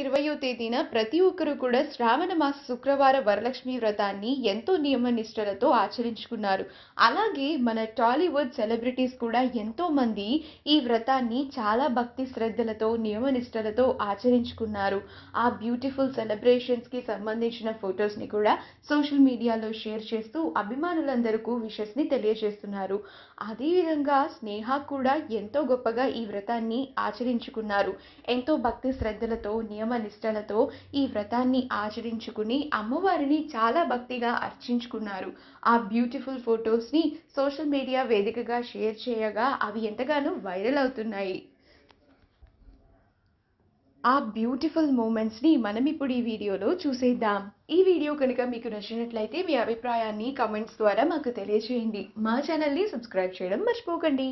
20వ తేదీన ప్రతి ఒక్కరు కూడా శ్రావణ మాస శుక్రవార వరలక్ష్మి వ్రతాన్ని ఎంతో నియమ నిష్టలతో ఆచరించుకున్నారు. అలాగే మన టాలీవుడ్ సెలబ్రిటీస్ కూడా ఎంతో మంది ఈ వ్రతాన్ని చాలా భక్తి శ్రద్ధలతో నియమ నిష్టలతో ఆచరించుకున్నారు. ఆ బ్యూటిఫుల్ సెలబ్రేషన్స్ కి సంబంధించిన ఫొటోస్ ని కూడా సోషల్ మీడియాలో షేర్ చేస్తూ అభిమానులందరికీ విషెస్ ని తెలియజేస్తున్నారు. అదేవిధంగా స్నేహ కూడా ఎంతో గొప్పగా ఈ వ్రతాన్ని ఆచరించుకున్నారు. ఎంతో భక్తి శ్రద్ధలతో నియమ నిష్టలతో ఈ వ్రతాన్ని ఆచరించుకుని అమ్మవారిని చాలా భక్తిగా అర్చించుకున్నారు. ఆ బ్యూటిఫుల్ ఫొటోస్ ని సోషల్ మీడియా వేదికగా షేర్ చేయగా అవి ఎంతగానో వైరల్ అవుతున్నాయి. ఆ బ్యూటిఫుల్ మూమెంట్స్ ని మనం ఇప్పుడు ఈ వీడియోలో చూసేద్దాం. ఈ వీడియో కనుక మీకు నచ్చినట్లయితే మీ అభిప్రాయాన్ని కామెంట్స్ ద్వారా మాకు తెలియజేయండి. మా ఛానల్ ని సబ్స్క్రైబ్ చేయడం మర్చిపోకండి.